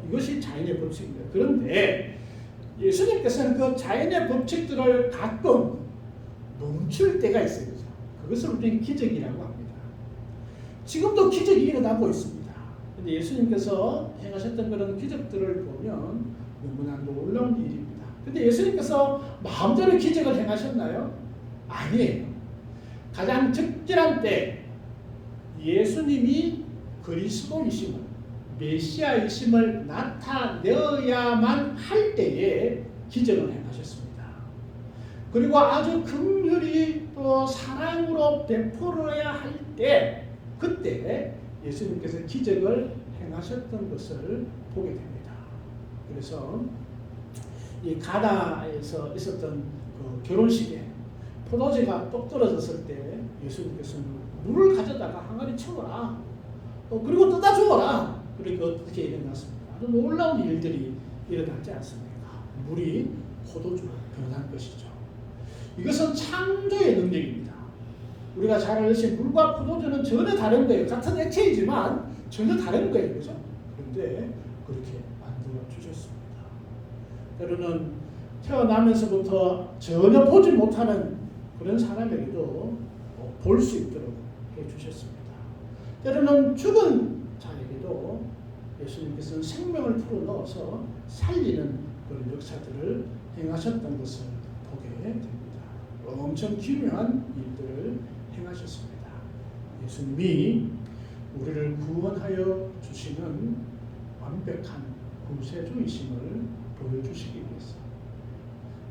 이것이 자연의 법칙입니다. 그런데 예수님께서는 그 자연의 법칙들을 가끔 멈출 때가 있어요. 그것을 우리는 기적이라고 합니다. 지금도 기적이 일어나고 있습니다. 그런데 예수님께서 행하셨던 그런 기적들을 보면 너무나 놀라운 일입니다. 그런데 예수님께서 마음대로 기적을 행하셨나요? 아니에요. 가장 적절한 때 예수님이 그리스도이심을, 메시아이심을 나타내어야만 할 때에 기적을 행하셨습니다. 그리고 아주 긍휼히 또 사랑으로 베풀어야 할 때, 그때 예수님께서 기적을 행하셨던 것을 보게 됩니다. 그래서 이 가나에서 있었던 그 결혼식에 포도주가 똑 떨어졌을 때 예수님께서는 물을 가져다가 항아리 채워라. 그리고 떠다 주어라. 그러니까 어떻게 일어났습니까? 아주 놀라운 일들이 일어나지 않습니까? 물이 포도주로 변한 것이죠. 이것은 창조의 능력입니다. 우리가 잘 알듯이 물과 포도주는 전혀 다른 거예요. 같은 액체이지만 전혀 다른 거예요. 그죠? 그런데 그렇게 만들어 주셨습니다. 때로는 태어나면서부터 전혀 보지 못하는 그런 사람에게도 볼 수 있도록 해주셨습니다. 때로는 죽은 자에게도 예수님께서는 생명을 풀어넣어서 살리는 그런 역사들을 행하셨던 것을 보게 됩니다. 엄청 기묘한 일들을 행하셨습니다. 예수님이 우리를 구원하여 주시는 완벽한 구세주이심을 보여주시기 위해서.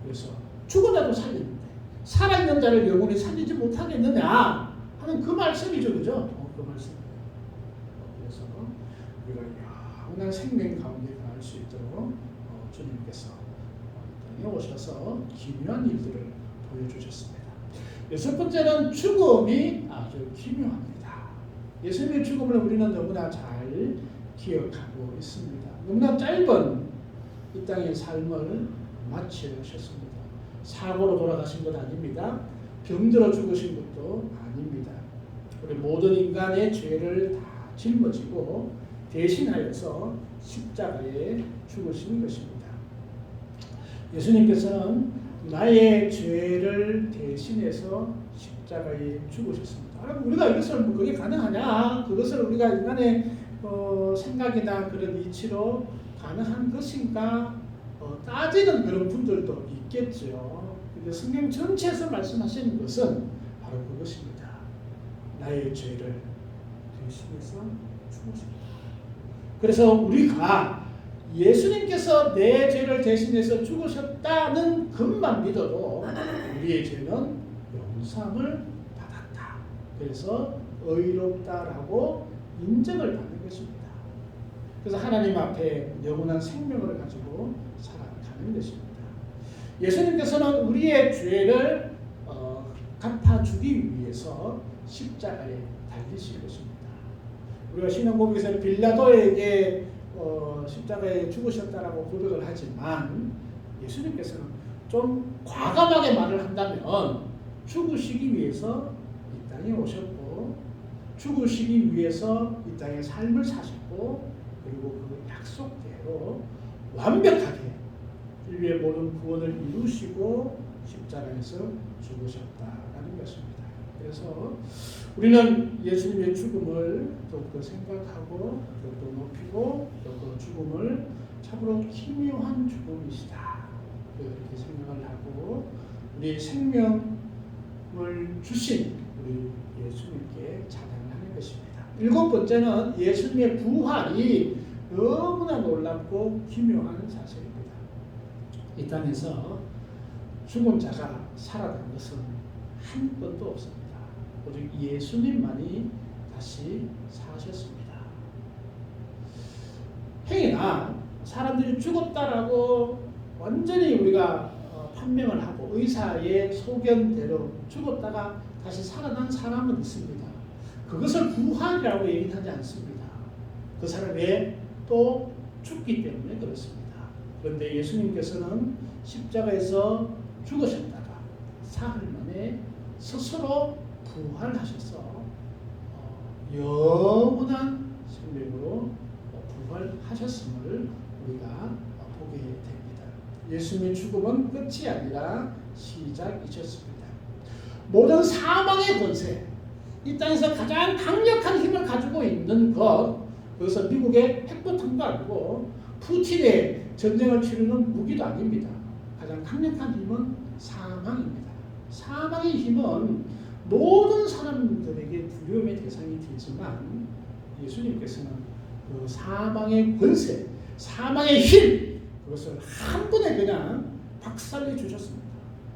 그래서 죽은 자도 살리는데 살아있는 자를 영원히 살리지 못하겠느냐 하는 그 말씀이죠. 그죠? 그 말씀이에요. 그래서 우리가 영원한 생명 가운데 갈 수 있도록 주님께서 땅에 오셔서 기묘한 일들을 보여주셨습니다. 여섯 번째는 죽음이 아주 기묘합니다. 예수님의 죽음을 우리는 너무나 잘 기억하고 있습니다. 너무나 짧은 이 땅의 삶을 마치셨습니다. 사고로 돌아가신 것 아닙니다. 병들어 죽으신 것도 아닙니다. 우리 모든 인간의 죄를 다 짊어지고 대신하여서 십자가에 죽으신 것입니다. 예수님께서는 나의 죄를 대신해서 십자가에 죽으셨습니다. 우리가 이것을 그게 가능하냐? 그것을 우리가 인간의 생각이나 그런 이치로 가능한 것인가? 따지는 그런 분들도 있겠죠. 근데 성경 전체에서 말씀하시는 것은 바로 그것입니다. 나의 죄를 대신해서 죽으십니다. 그래서 우리가 예수님께서 내 죄를 대신해서 죽으셨다는 것만 믿어도 우리의 죄는 용서를 받았다. 그래서 의롭다라고 인정을 받는 것입니다. 그래서 하나님 앞에 영원한 생명을 가지고 살아가는 것입니다. 예수님께서는 우리의 죄를 갚아주기 위해서 십자가에 달리신 것입니다. 우리가 신앙 고백에서 빌라도에게 십자가에 죽으셨다라고 고백을 하지만 예수님께서는 좀 과감하게 말을 한다면 죽으시기 위해서 이 땅에 오셨고 죽으시기 위해서 이 땅에 삶을 사셨고 그리고 그 약속대로 완벽하게 인류의 모든 구원을 이루시고 십자가에서 죽으셨다라는 것입니다. 그래서 우리는 예수님의 죽음을 더욱더 생각하고 더욱더 높이고 더욱더 죽음을 참으로 기묘한 죽음이시다 이렇게 생각을 하고 우리 생명을 주신 우리 예수님께 찬양하는 것입니다. 일곱 번째는 예수님의 부활이 너무나 놀랍고 기묘한 사실입니다. 이 땅에서 죽은 자가 살아난 것은 한 번도 없습니다. 오직 예수님만이 다시 사셨습니다. 행여나 사람들이 죽었다라고 완전히 우리가 판명을 하고 의사의 소견대로 죽었다가 다시 살아난 사람은 있습니다. 그것을 부활이라고 얘기하지 않습니다. 그 사람이 또 죽기 때문에 그렇습니다. 그런데 예수님께서는 십자가에서 죽으셨다가 사흘 만에 스스로 부활하셔서 영원한 생명으로 부활하셨음을 우리가 보게 됩니다. 예수님의 죽음은 끝이 아니라 시작이셨습니다. 모든 사망의 권세, 이 땅에서 가장 강력한 힘을 가지고 있는 그것은 미국의 핵폭탄도 아니고 푸틴의 전쟁을 치르는 무기도 아닙니다. 가장 강력한 힘은 사망입니다. 사망의 힘은 모든 사람들에게 두려움의 대상이 되지만 예수님께서는 그 사망의 권세, 사망의 힘 그것을 한 번에 그냥 박살내 주셨습니다.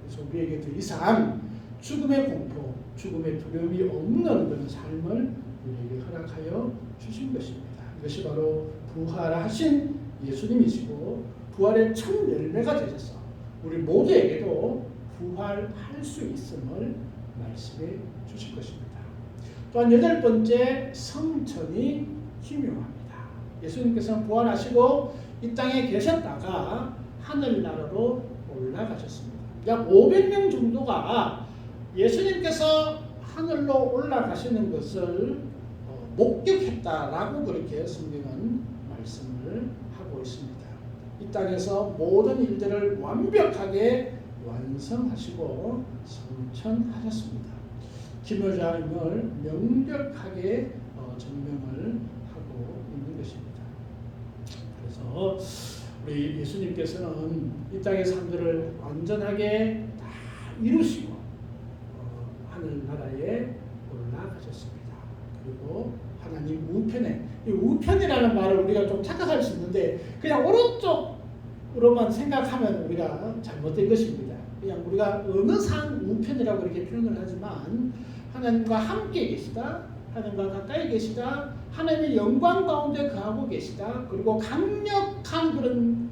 그래서 우리에게 더 이상 죽음의 공포, 죽음의 두려움이 없는 그런 삶을 우리에게 허락하여 주신 것입니다. 이것이 바로 부활하신 예수님이시고 부활의 첫 열매가 되셔서 우리 모두에게도 부활할 수 있음을 말씀해 주실 것입니다. 또한 여덟 번째, 성천이 기묘합니다. 예수님께서는 부활하시고 이 땅에 계셨다가 하늘나라로 올라가셨습니다. 약 500명 정도가 예수님께서 하늘로 올라가시는 것을 목격했다라고 그렇게 성경은 말씀을 하고 있습니다. 이 땅에서 모든 일들을 완벽하게 완성하시고 성천하셨습니다. 기묘자임을 명백하게 증명을 하고 있는 것입니다. 그래서 우리 예수님께서는 이 땅의 삶들을 완전하게 다 이루시고 하늘나라에 올라가셨습니다. 그리고 하나님 우편에, 이 우편이라는 말을 우리가 좀 착각할 수 있는데 그냥 오른쪽으로만 생각하면 우리가 잘못된 것입니다. 그냥 우리가 어느 산 우편이라고 이렇게 표현을 하지만 하나님과 함께 계시다, 하나님과 가까이 계시다, 하나님의 영광 가운데 거하고 계시다, 그리고 강력한 그런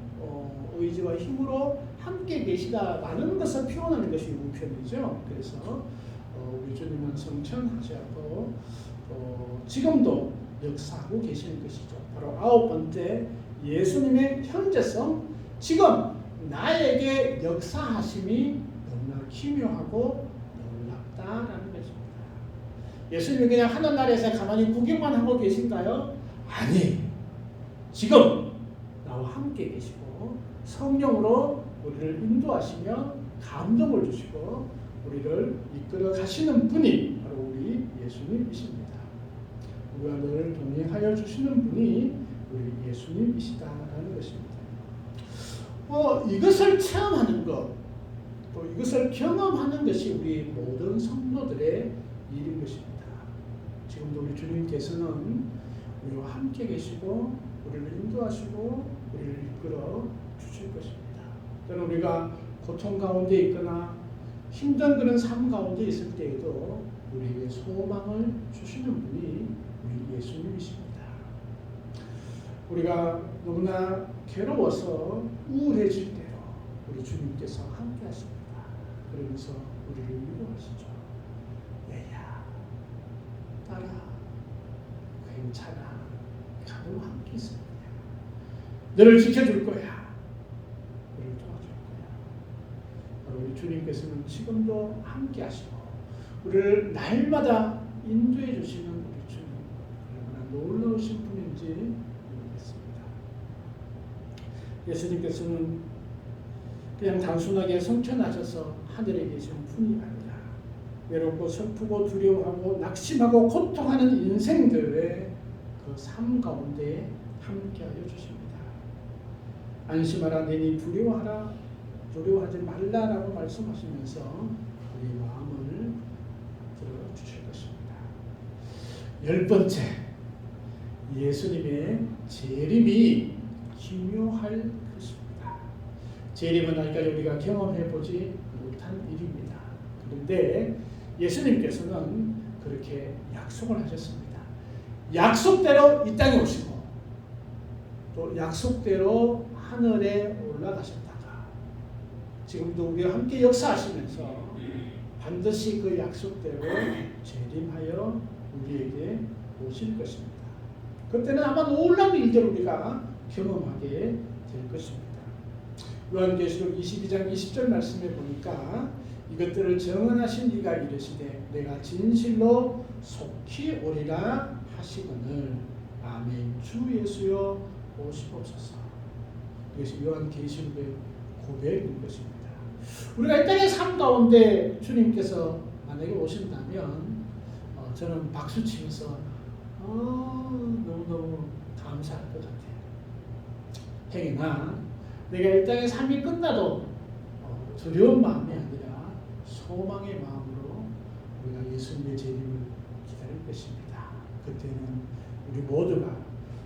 의지와 힘으로 함께 계시다라는 것을 표현하는 것이 우편이죠. 그래서 우리 주님은 성천하셨고 지금도 역사하고 계시는 것이죠. 바로 아홉 번째, 예수님의 현재성, 지금 나에게 역사하심이 너무나 기묘하고 놀랍다라는 것입니다. 예수님이 그냥 하늘나라에서 가만히 구경만 하고 계신가요? 아니, 지금 나와 함께 계시고 성령으로 우리를 인도하시며 감동을 주시고 우리를 이끌어 가시는 분이 바로 우리 예수님이십니다. 우리와 늘 동행하여 주시는 분이 우리 예수님이시다라는 것입니다. 이것을 체험하는 것, 또 이것을 경험하는 것이 우리 모든 성도들의 일인 것입니다. 지금도 우리 주님께서는 우리와 함께 계시고 우리를 인도하시고 우리를 이끌어 주실 것입니다. 때로 우리가 고통 가운데 있거나 힘든 그런 삶 가운데 있을 때에도 우리에게 소망을 주시는 분이 우리 예수님이십니다. 우리가 너무나 괴로워서 우울해질 때로 우리 주님께서 함께 하십니다. 그러면서 우리를 위로하시죠. 얘야, 딸아, 괜찮아. 나와 함께 있을 거야. 너를 지켜줄 거야. 너를 도와줄 거야. 우리 주님께서는 지금도 함께 하시고 우리를 날마다 인도해 주시는 우리 주님, 얼마나 놀라우신 분인지 모르겠습니다. 예수님께서는 그냥 단순하게 성천하셔서 하늘에 계신 분이 아니라 외롭고 슬프고 두려워하고 낙심하고 고통하는 인생들의 그 삶 가운데 함께하여 주십니다. 안심하라, 내니 두려워하지 말라라고 말씀하시면서 우리 마음을 들어주실 것입니다. 10번째, 예수님의 재림이 기묘할 것입니다. 재림은 아직까지 우리가 경험해보지 못한 일입니다. 그런데 예수님께서는 그렇게 약속을 하셨습니다. 약속대로 이 땅에 오시고 또 약속대로 하늘에 올라가셨다가 지금도 우리와 함께 역사하시면서 반드시 그 약속대로 재림하여 우리에게 오실 것입니다. 그때는 아마 놀라운 일들을 우리가 경험하게 될 것입니다. 요한계시록 22장 20절 말씀에 보니까 이것들을 정언하신 이가 이르시되 내가 진실로 속히 오리라 하시거늘 아멘. 주 예수여 오시옵소서. 이것이 요한계시록의 고백인 것입니다. 우리가 이 땅의 삶 가운데 주님께서 만약에 오신다면 저는 박수 치면서 너무너무 감사할 것 같아요. 행여나 내가 이 땅의 삶이 끝나도 두려운 마음이 아니라 소망의 마음으로 우리가 예수님의 재림을 기다릴 것입니다. 그때는 우리 모두가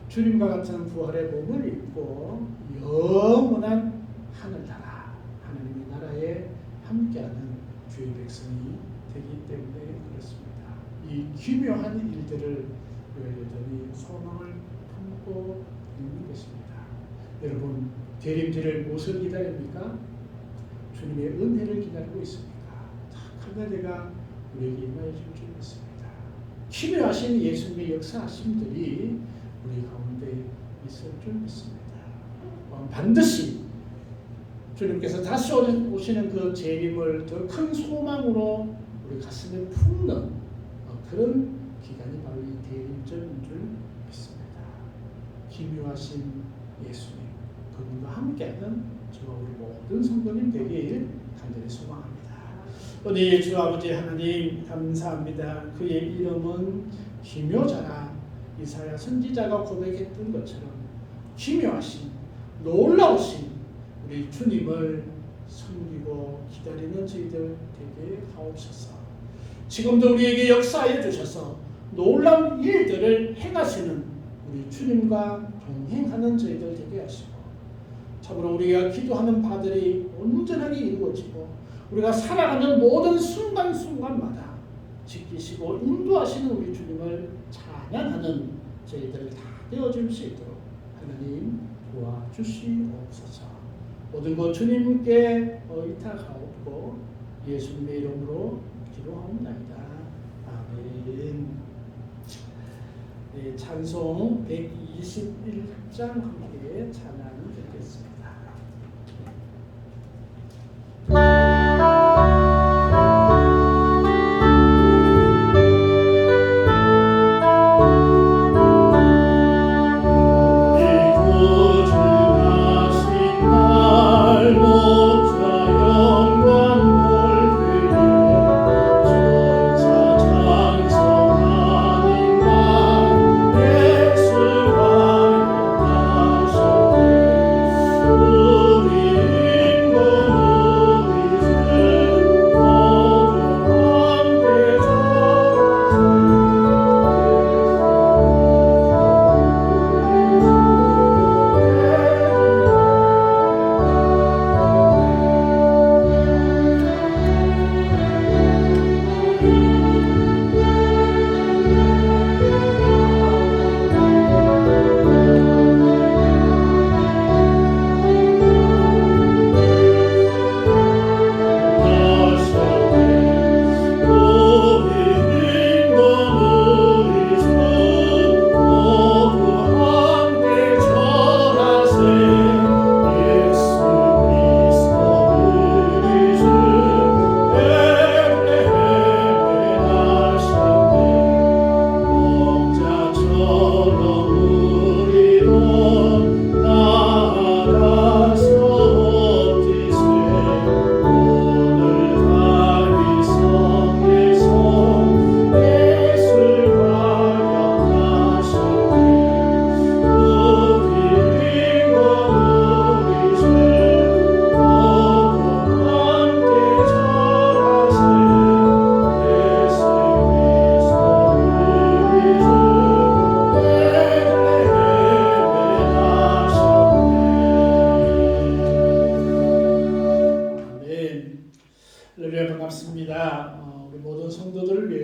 주님과 같은 부활의 몸을 입고 영원한 하늘나라, 하나님의 나라에 함께하는 주의 백성이 되기 때문에 그렇습니다. 이 기묘한 일들을 여전히 소망을 품고 있는 것입니다. 여러분, 대림절을 무엇을 기다립니까? 주님의 은혜를 기다리고 있습니다. 큰 은혜가 우리에게 임하여 줄 줄 믿습니다. 기묘하신 예수님의 역사하심들이 우리 가운데 있을 줄 믿습니다. 반드시 주님께서 다시 오시는 그 재림을 더 큰 소망으로 우리 가슴에 품는 그런 기간이 바로 이 대림절인 줄 믿습니다. 기묘하신 예수님, 그분과 함께하는 저와 우리 모든 성도님 되길 간절히 소망합니다. 우리 주 아버지 하나님 감사합니다. 그의 이름은 기묘자라. 이사야 선지자가 고백했던 것처럼 기묘하신 놀라우신 우리 주님을 섬기고 기다리는 저희들 되게 하옵소서. 지금도 우리에게 역사하여 주셔서 놀라운 일들을 행하시는 우리 주님과 동행하는 저희들 되게 하시고 참으로 우리가 기도하는 바들이 온전하게 이루어지고 우리가 살아가는 모든 순간순간마다 지키시고 인도하시는 우리 주님을 찬양하는 저희들 다 되어줄 수 있도록 하나님 도와주시옵소서. 모든 것 주님께 의탁하옵고 예수님의 이름으로 기도하옵나이다. 아멘. 네, 찬송 121장 함께 찬양 드리겠습니다.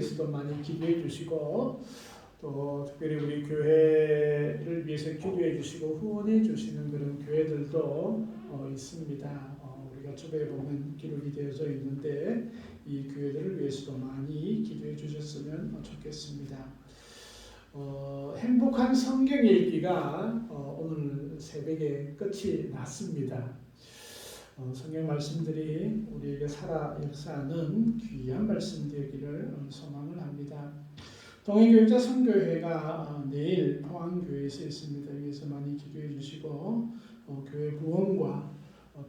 위해서도 많이 기도해 주시고 또 특별히 우리 교회를 위해서 기도해 주시고 후원해 주시는 그런 교회들도 있습니다. 우리가 주변에 보면 기록이 되어져 있는데 이 교회들을 위해서도 많이 기도해 주셨으면 좋겠습니다. 행복한 성경 읽기가 오늘 새벽에 끝이 났습니다. 성경 말씀들이 우리에게 살아 역사하는 귀한 말씀 되기를 소망을 합니다. 동해교육자 선교회가 내일 포항교회에서 있습니다. 여기서 많이 기도해 주시고 교회 부원과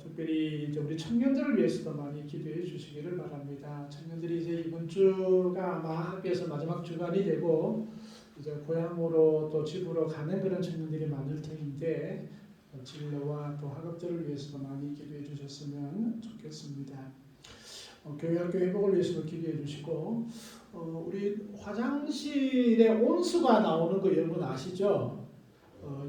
특별히 이제 우리 청년들을 위해서도 많이 기도해 주시기를 바랍니다. 청년들이 이제 이번 주가 아마 학교에서 마지막 주간이 되고 이제 고향으로 또 집으로 가는 그런 청년들이 많을 텐데 진로와 또 학업들을 위해서도 많이 기도해 주셨으면 좋겠습니다. 교회 학교 회복을 위해서도 기도해 주시고 우리 화장실에 온수가 나오는 거 여러분 아시죠?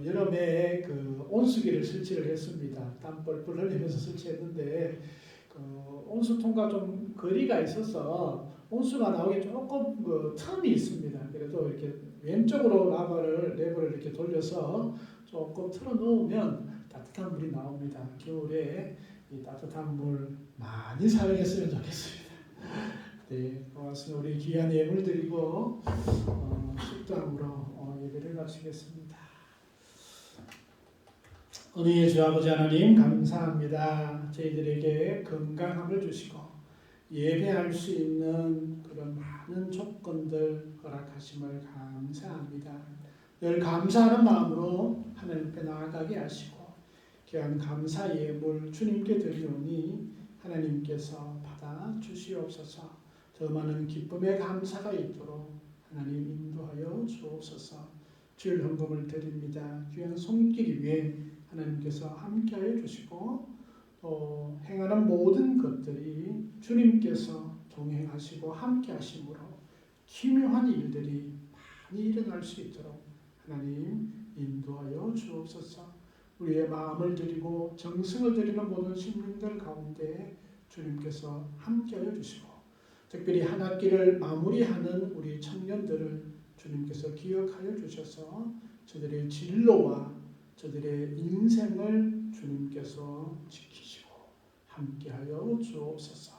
여름에 그 온수기를 설치를 했습니다. 땀 뻘뻘 흘리면서 설치했는데 온수통과 좀 거리가 있어서 온수가 나오기 조금 틈이 있습니다. 그래도 이렇게 왼쪽으로 레버를 이렇게 돌려서 조금 틀어 놓으면 따뜻한 물이 나옵니다. 겨울에 이 따뜻한 물 많이 사용했으면 좋겠습니다. 네, 고맙습니다. 우리 귀한 예물 드리고 식당으로 예배를 마치겠습니다. 은혜의 주 아버지 하나님 감사합니다. 저희들에게 건강함을 주시고 예배할 수 있는 그런 많은 조건들 허락하심을 감사합니다. 늘 감사하는 마음으로 하나님께 나아가게 하시고 귀한 감사 예물 주님께 드리오니 하나님께서 받아 주시옵소서. 더 많은 기쁨의 감사가 있도록 하나님 인도하여 주옵소서. 주일 헌금을 드립니다. 귀한 손길 위에 하나님께서 함께하여 주시고 또 행하는 모든 것들이 주님께서 동행하시고 함께하심으로 기묘한 일들이 많이 일어날 수 있도록 하나님 인도하여 주옵소서. 우리의 마음을 드리고 정성을 드리는 모든 심령들 가운데 주님께서 함께하여 주시고 특별히 한 학기를 마무리하는 우리 청년들을 주님께서 기억하여 주셔서 저들의 진로와 저들의 인생을 주님께서 지키시고 함께하여 주옵소서.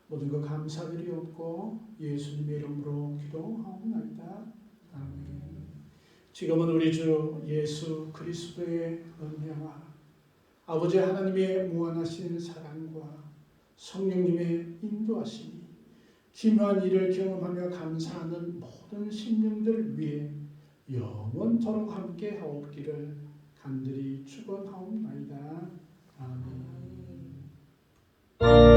모든 것 감사드리옵고 예수님의 이름으로 기도하옵나이다. 아멘. 지금은 우리 주 예수 그리스도의 은혜와 아버지 하나님의 무한하신 사랑과 성령님의 인도하심이 기묘한 일을 경험하며 감사하는 모든 심령들 위해 영원토록 함께 하옵기를 간절히 축원하옵나이다. 아멘.